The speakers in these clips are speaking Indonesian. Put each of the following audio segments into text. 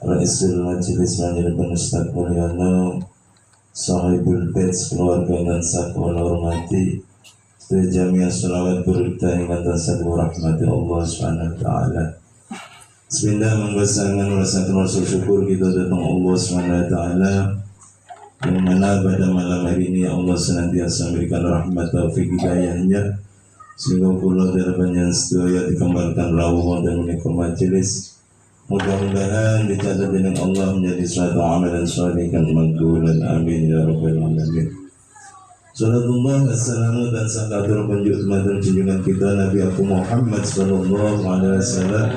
Raisul Majelis Manjirkan Ustaz Mulyono, Sahibul Bait, keluarga dan sakwa hormati, Jamiah salawat berita yang atas rahmati Allah Subhanahu wa taala. Bismillah, mengbasakan merasakan rasa syukur kita datang Allah Subhanahu wa taala, yang mana pada malam hari ini Allah senantiasa memberikan rahmat taufik hidayahnya sehingga kula darapannya sedaya dikembangkan rawuh dan menikah majelis. Mudah-mudahan dicatat dengan Allah menjadi suatu amalan saleh yang makbulan. Amin ya rabbal alamin. Salatullah wassalamu dan sakatur penjut madan junjungan kita Nabi aku Muhammad sallallahu alaihi wasallam,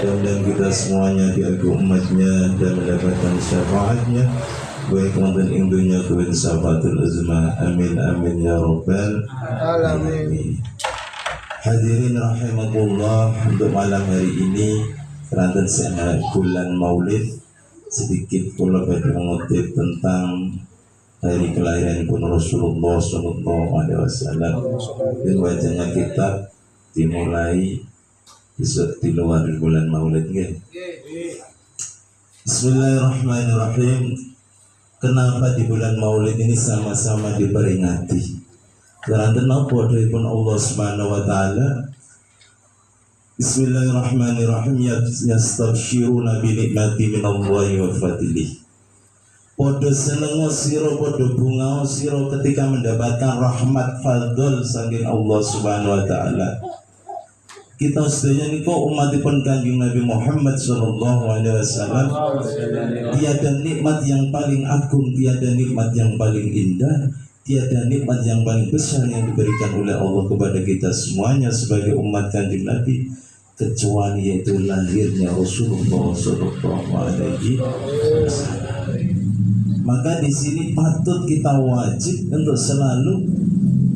dan kita semuanya diaku umatnya dan mendapatkan syafaatnya baik wonten ing dunya kuwi syafaatul uzma. Amin amin ya rabbal alamin. Hadirin rahimakumullah, untuk malam hari ini keranten bulan Maulid sedikit kula badhe mengutip tentang hari kelahiran pun Rasulullah sallallahu alaihi wasallam. Dan bacanya kitab dimulai di luar bulan Maulid nggih. Bismillahirrahmanirrahim. Kenapa di bulan Maulid ini sama-sama diperingati? Karena napa pun Allah Subhanahu wa taala Bismillahirrahmanirrahim, yastabshiruna bi nikmati minallahi wa fadlih. Podo seneng sira, podo bunga sira ketika mendapatkan rahmat fadl saking Allah Subhanahu wa taala. Kita sedaya niku umatipun Kanjeng Nabi Muhammad sallallahu alaihi wasallam, tiada nikmat yang paling agung, tiada nikmat yang paling indah, tiada nikmat yang paling besar yang diberikan oleh Allah kepada kita semuanya sebagai umat Kanjeng Nabi, kecuali yaitu lahirnya Rasulullah sallallahu alaihi wasallam. Maka di sini patut kita wajib untuk selalu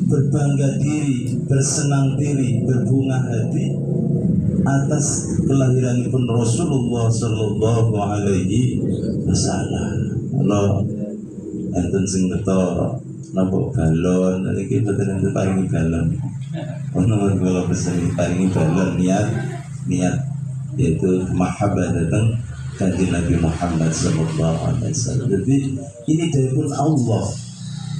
berbangga diri, bersenang diri, berbunga hati atas kelahiran pun Rasulullah sallallahu alaihi wasallam. Allah enten sing beto napa balon iki boten enten paringi balon. Ono kula pesen paringi balon niat yaitu mahabbah datang Kanjeng Nabi Muhammad sallallahu alaihi wasallam. Jadi ini dari pun Allah.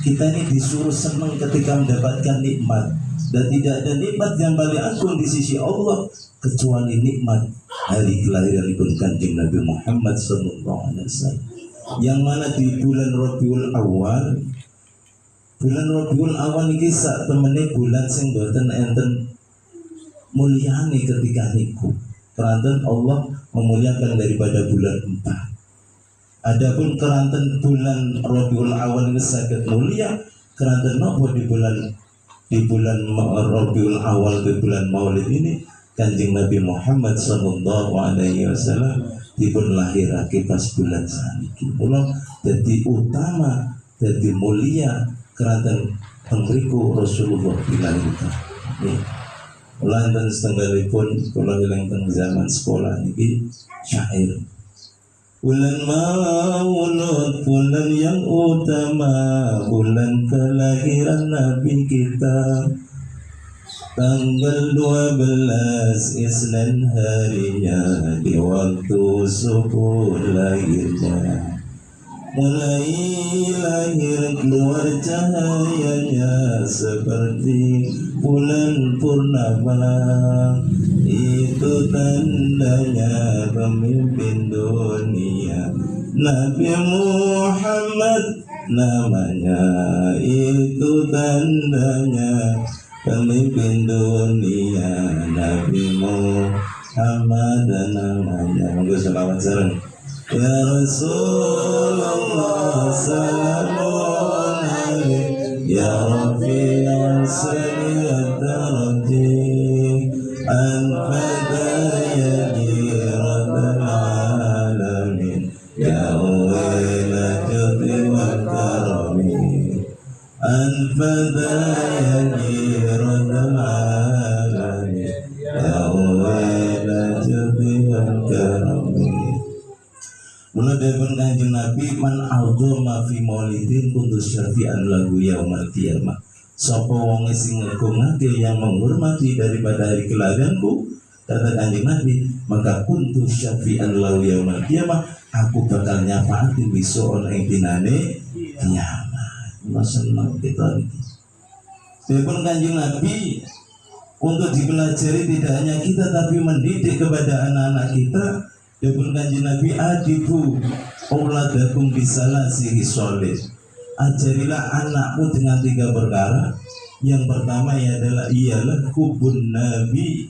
Kita ini disuruh senang ketika mendapatkan nikmat, dan tidak ada nikmat yang paling agung di sisi Allah kecuali nikmat hari kelahiran pun Kanjeng Nabi Muhammad sallallahu alaihi wasallam, yang mana di bulan Rabiul Awal. Bulan Rabiul Awal iki sak temene bulan sing boten enten mulyane ketika niku. Keranten Allah memuliakan daripada bulan 4. Adapun keranten bulan Rabiul Awal ini sangat mulia. Keranten nopo di bulan Rabiul Awal, di bulan Maulid ini Kanjeng Nabi Muhammad sallallahu alaihi wasallam dipun lahirake pas bulan saniki. Mula dadi utama, dadi mulia keranten pengriku Rasulullah dilahirkan. Mula enten setenggalipun kula ilang teng zaman sekolah niki syair. Bulan Maulud, bulan yang utama, bulan kelahiran Nabi kita. Tanggal 12 Isnin harinya, di waktu subuh lahirnya. Mulai lahir keluar cahayanya seperti bulan purnama. Itu tandanya pemimpin dunia, Nabi Muhammad namanya. Itu tandanya pemimpin dunia, Nabi Muhammad namanya. Monggo selawat sareng. Ya Rasulullah salamun alaik, ya Rafi'an sayyid darajih, anta ya jiradul alamin, ya uwila judri wa karami, anta ya jiradul alamin, ya uwila judri wa karami. Mula dipun Kanjeng Nabi, man a'dhama fi maulidin kuntu syafi'an lahu yaumal qiyamah. Sapa wong sing ngagungake yang menghormati daripada hari kelahiranku, kata Kanjeng Nabi, maka kuntu syafi'an lahu yaumil qiyamah, aku bakal nyafaati besok ana ing dinane kiamat. Allah seneng kita iki. Dipun Kanjeng Nabi untuk dipelajari tidak hanya kita tapi mendidik kepada anak-anak kita. Dipun Kanjeng Nabi, adibu auladakum bisalasi soleh. Ajarilah anakmu dengan 3 perkara. Yang pertama ialah hubun Nabi.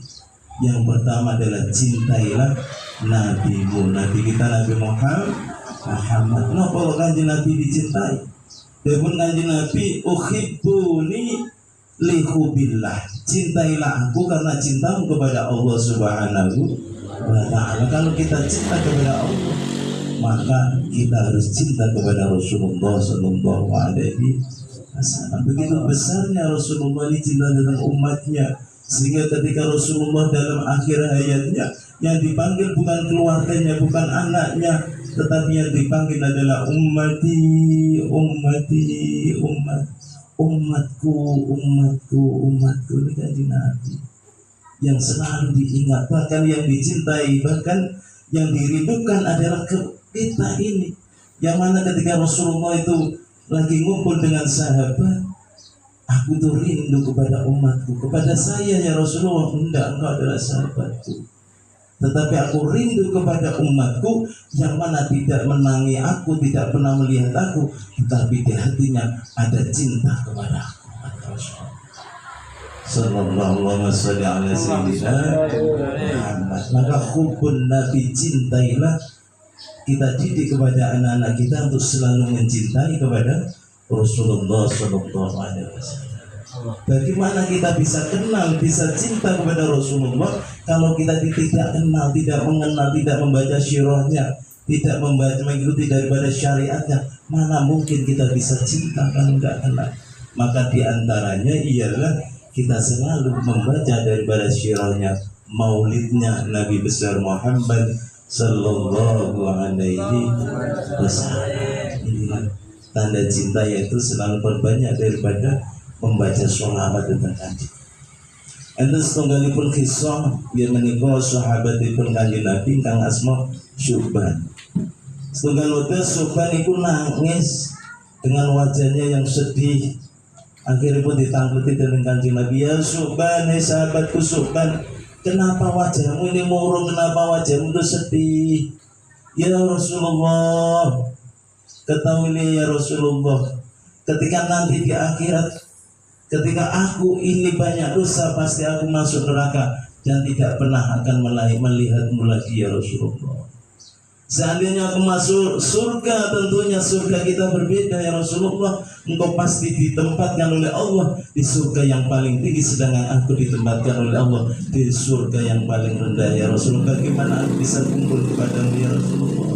Yang pertama adalah cintailah Nabimu, Nabi kita Nabi Muhammad. Nah, kalau Kanjeng Nabi dicintai, dipun Kanjeng Nabi, uhibbuni lihubillah, cintailah aku karena cintamu kepada Allah Subhanahu wa ta'ala. Kalau kita cinta kepada Allah, maka kita harus cinta kepada Rasulullah sallallahu alaihi wasallam. Begitu besarnya Rasulullah ini cinta dengan umatnya, sehingga ketika Rasulullah dalam akhir hayatnya yang dipanggil bukan keluarganya, bukan anaknya, tetapi yang dipanggil adalah ummati, umatku. Ini Kanjeng Nabi yang selalu diingat, bahkan yang dicintai, bahkan yang dirindukan adalah kita ini. Yang mana ketika Rasulullah itu lagi ngumpul dengan sahabat, aku tuh rindu kepada umatku, kepada saya ya Rasulullah. Enggak, engkau adalah sahabatku, tetapi aku rindu kepada umatku yang mana tidak menangi aku, tidak pernah melihat aku, tetapi di hatinya ada cinta kepada aku. Sallallahu alaihi wasallam. Maka hubun Nabi, cintailah. Kita didik kepada anak-anak kita untuk selalu mencintai kepada Rasulullah sallallahu alaihi wasallam. Bagaimana kita bisa kenal, bisa cinta kepada Rasulullah kalau kita tidak kenal, tidak mengenal, tidak membaca syirahnya, tidak mengikuti daripada syariatnya? Mana mungkin kita bisa cinta kalau tidak kenal? Maka diantaranya ialah kita selalu membaca daripada syirahnya, maulidnya Nabi besar Muhammad sallallahu alaihi wasallam. Inilah tanda cinta, yaitu selalu berbanyak daripada membaca sholawat tentang Kanjeng. Enten setunggalipun kisah yang menika sahabatipun Kanjeng Nabi kang asma Syuban. Setunggal wektu Syuban iku nangis dengan wajahnya yang sedih. Akhirnya pun ditangkuti dengan Kanjeng Nabi, ya Syuban, sahabatku Syuban, kenapa wajahmu ini murung, kenapa wajahmu itu sedih? Ya Rasulullah, ketahuilah ya Rasulullah, ketika nanti di akhirat, ketika aku ini banyak dosa, pasti aku masuk neraka dan tidak pernah akan melihatmu lagi ya Rasulullah. Seandainya aku masuk surga, tentunya surga kita berbeda ya Rasulullah. Engkau pasti ditempatkan oleh Allah di surga yang paling tinggi, sedangkan aku ditempatkan oleh Allah di surga yang paling rendah ya Rasulullah. Bagaimana aku bisa kumpul kepadamu ya Rasulullah?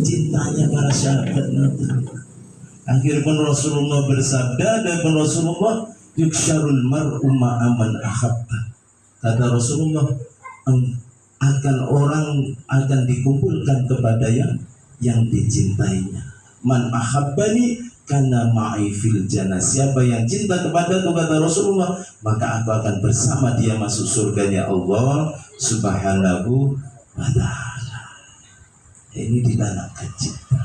Cintanya para sahabat Nabi. Akhirnya Rasulullah bersabda, dan Rasulullah, yuksharul mar'u ma'aman ahabba. Kata Rasulullah, orang akan dikumpulkan kepada yang dicintainya. Man ahabbani kana ma'i fil jannah. Siapa yang cinta kepadaku, kata Rasulullah, maka aku akan bersama dia masuk surganya Allah Subhanahu wa ta'ala. Ini ditanamkan cinta.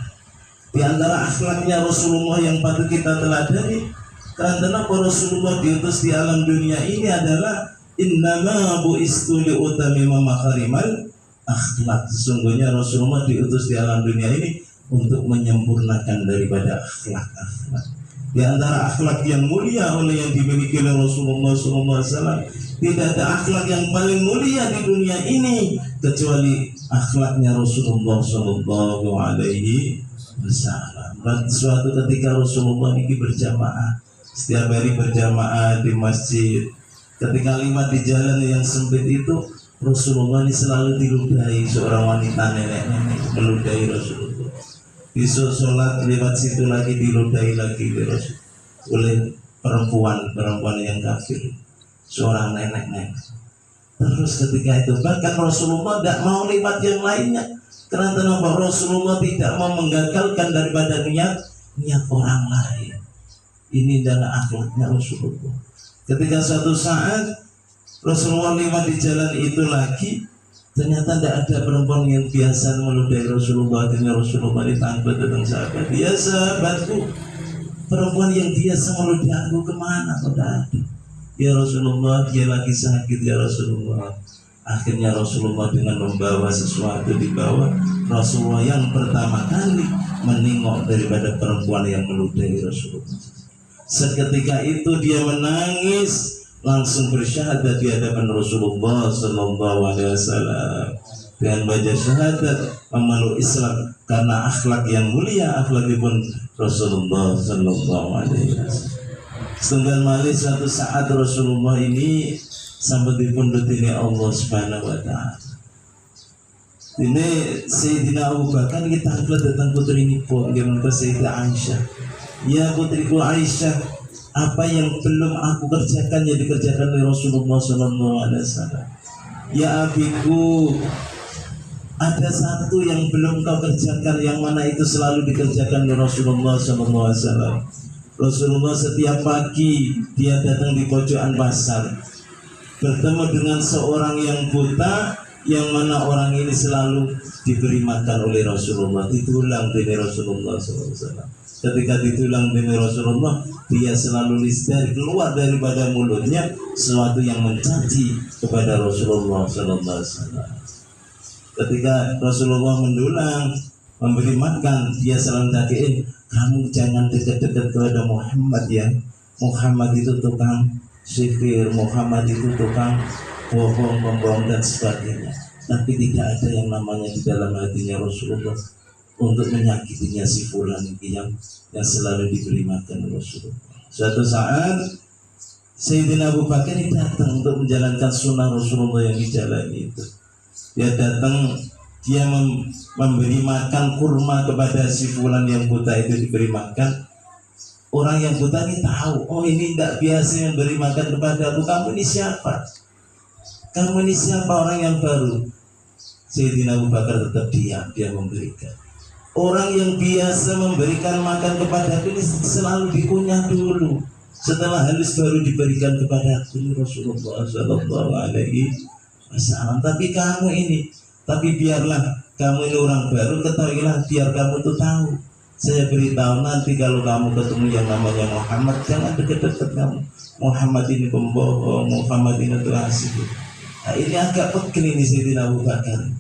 Di antara akhlaknya Rasulullah yang patut kita teladani, karena Rasulullah diutus di alam dunia ini adalah innama bu'istu li'utamima makarimal akhlak. Sesungguhnya Rasulullah diutus di alam dunia ini untuk menyempurnakan daripada akhlak-akhlak. Di antara akhlak yang mulia oleh yang dimiliki oleh Rasulullah SAW, tidak ada akhlak yang paling mulia di dunia ini kecuali akhlaknya Rasulullah SAW. Suatu ketika Rasulullah ini berjamaah, setiap hari berjamaah di masjid. Ketika lewat di jalan yang sempit itu, Rasulullah ini selalu diludahi seorang wanita nenek-nenek, meludahi Rasulullah. Besok sholat lewat situ lagi diludahi lagi oleh perempuan yang kafir, seorang nenek-nenek. Terus ketika itu bahkan Rasulullah tidak mau lewat yang lainnya, karena kenapa? Rasulullah tidak mau menggagalkan daripada niat orang lain. Ini adalah akhlaknya Rasulullah. Ketika suatu saat Rasulullah lewat di jalan itu lagi, ternyata tidak ada perempuan yang biasa meludahi Rasulullah. Akhirnya Rasulullah ditangkap datang sahabat, ya sahabatku, perempuan yang biasa meludahi aku kemana? Tidak ada. Ya Rasulullah, dia lagi sakit ya Rasulullah. Akhirnya Rasulullah dengan membawa sesuatu di bawah, Rasulullah yang pertama kali menengok daripada perempuan yang meludahi Rasulullah. Seketika itu dia menangis, langsung bersyahadat di hadapan Rasulullah Sallallahu Alaihi Wasallam dengan baca syahadat memeluk Islam karena akhlak yang mulia, akhlakipun Rasulullah Sallallahu Alaihi Wasallam. Setunggal malih suatu saat Rasulullah ini sampai dipundhut ini Allah Subhanahu Wa Taala. Ini Sayyidina Abu Bakar kita angkat datang putri ini pun gimana Sayyidah Aisyah. Ya putriku Aisyah, apa yang belum aku kerjakan ya dikerjakan oleh Rasulullah SAW. Ya abiku, ada satu yang belum kau kerjakan, yang mana itu selalu dikerjakan oleh Rasulullah SAW. Rasulullah setiap pagi dia datang di pojokan pasar, bertemu dengan seorang yang buta, yang mana orang ini selalu diberi makan oleh Rasulullah, ditulang dari Rasulullah SAW. Ketika ditulang dari Rasulullah, dia selalu lisan keluar daripada mulutnya sesuatu yang mencaci kepada Rasulullah SAW. Ketika Rasulullah mendulang, memberi makan, dia selalu caciin, kamu jangan dekat-dekat kepada Muhammad ya. Muhammad itu tukang sihir, Muhammad itu tukang bohong, pembohong dan sebagainya. Tapi tidak ada yang namanya di dalam hatinya Rasulullah untuk menyakitinya si fulan yang selalu diberi makan Rasulullah. Suatu saat Sayyidina Abu Bakar ini datang untuk menjalankan sunnah Rasulullah yang dijalani itu. Dia datang, dia memberi makan kurma kepada si fulan yang buta itu, diberi makan. Orang yang buta ini tahu, oh ini tidak biasa yang beri makan kepada aku. Kamu ini siapa? Kamu ini siapa, orang yang baru? Sayyidina Abu Bakar tetap diam, dia memberikan. Orang yang biasa memberikan makan kepada aku ini selalu dikunyah dulu, setelah halus baru diberikan kepada aku Rasulullah Sallallahu Alaihi Wasallam. Tapi kamu ini, tapi biarlah kamu ini orang baru, ketahuilah biar kamu tuh tahu. Saya beritahu nanti kalau kamu ketemu yang namanya Muhammad, jangan dekat-dekat kamu. Muhammad ini pembohong, Muhammad ini tuh asik. Nah, ini agak pegel ini Sayyidina Abu Bakar,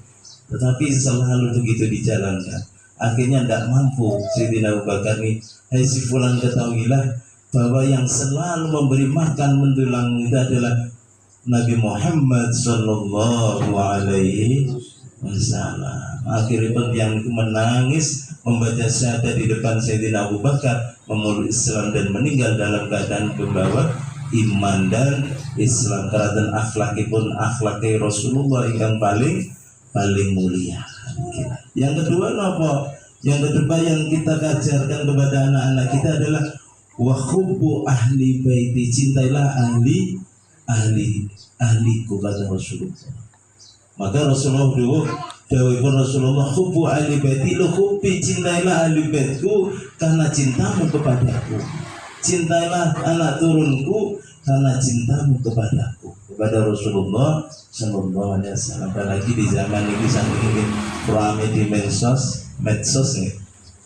tetapi selalu begitu dijalankan. Akhirnya tidak mampu Sayyidina Abu Bakar ini, hai si fulan, ketahuilah bahwa yang selalu memberi makan mendulang itu adalah Nabi Muhammad Sallallahu Alaihi Wasallam. Akhirnya pun yang menangis membaca syahadat di depan Sayyidina Abu Bakar, memeluk Islam dan meninggal dalam keadaan membawa iman dan Islam. Karena akhlakipun akhlaki Rasulullah yang paling mulia. Yang kedua apa? Yang kedua yang kita ajarkan kepada anak-anak kita adalah wa hubbu ahli baiti, cintailah ahliku kata Rasulullah. Maka Rasulullah dawuhipun Rasulullah, hubbu ahli baiti, lu hubbi, cintailah ahli baitku karena cintamu kepadaku. Cintailah anak turunku karena cintamu kepadaku, kepada Rasulullah Sallallahu Alaihi Wasallam. Apalagi di zaman ini sampai ini rame di medsos nih,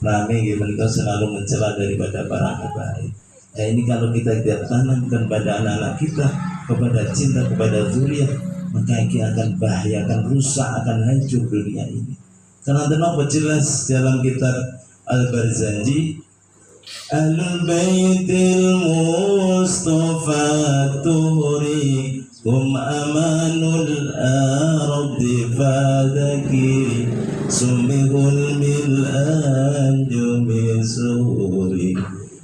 rame mereka selalu mencela daripada para habaib. Nah ini kalau kita tidak tanamkan pada anak-anak kita kepada cinta kepada zuriat, maka ini akan bahaya, akan rusak, akan hancur dunia ini. Karena kenapa jelas dalam kitab Al-Barzanji, Ahlul Baitil Mustafa Tuhri hum amanul ardi fadakiri sumihul mil'an jumi suri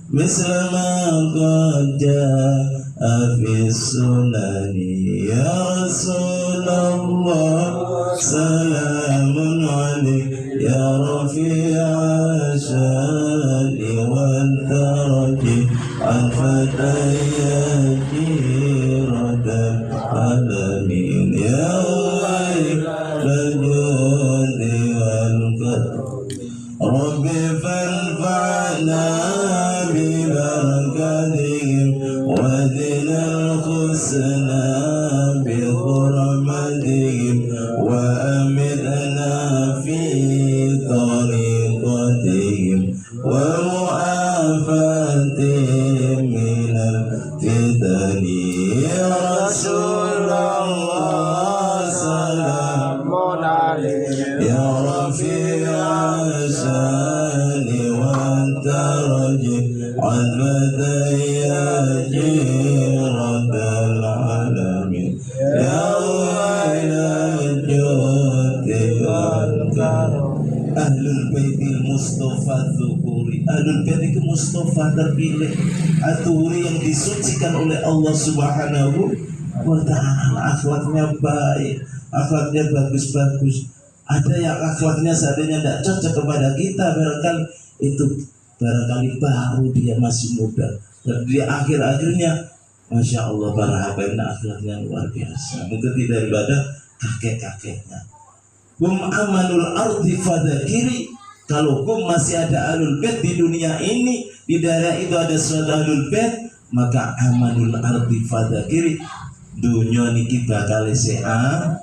mislama qad ja'a fi sunani ya Rasulullah salamun alaik ya rafi'a syari wal daraji al-fatayati radal alamin ya wa'id rajudi wal qadri rabbi fanfa'na bibarakatihim wa dinal khusna طريقتهم ومعافاتهم من الفتن يا رسول الله سلام عليك يا رفيع الشان والدرج عذبة يا جيرة العالمين يا ويل الجود والكرم Ahlul Baitil Mustafa Zuhuri. Ahlul Bait itu Mustafa terpilih, Aturi yang disucikan oleh Allah Subhanahu wa ta'ala. Akhlaknya baik, akhlaknya bagus-bagus. Ada yang akhlaknya seandainya tidak cocok kepada kita, barangkali baru dia masih muda, dan di akhir-akhirnya Masya Allah para habaibnya akhlaknya luar biasa, mungkin tidak daripada kakek-kakeknya. Amanul ardi fadzakiri. Kalau masih ada ahlul bait di dunia ini, di daerah itu ada suatu ahlul bait, maka amanul ardi fadzakiri, dunia niki bakal aman,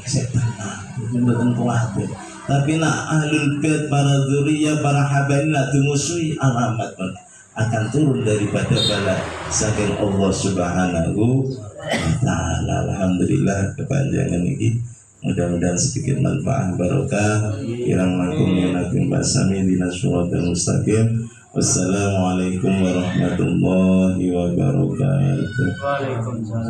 tenang, mboten kuwatir. Tapi nak ahlul bait, para dzurriyyah, para habaib nak dimusuhi, alamat akan turun daripada bala saking Allah Subhanahu wa ta'ala. Alhamdulillah kepanjangan ini, mudah-mudahan sedikit manfaat barokah. Kirang langkung menaking basami dina suratul mustaqim. Wassalamualaikum warahmatullahi wabarakatuh. Waalaikumsalam.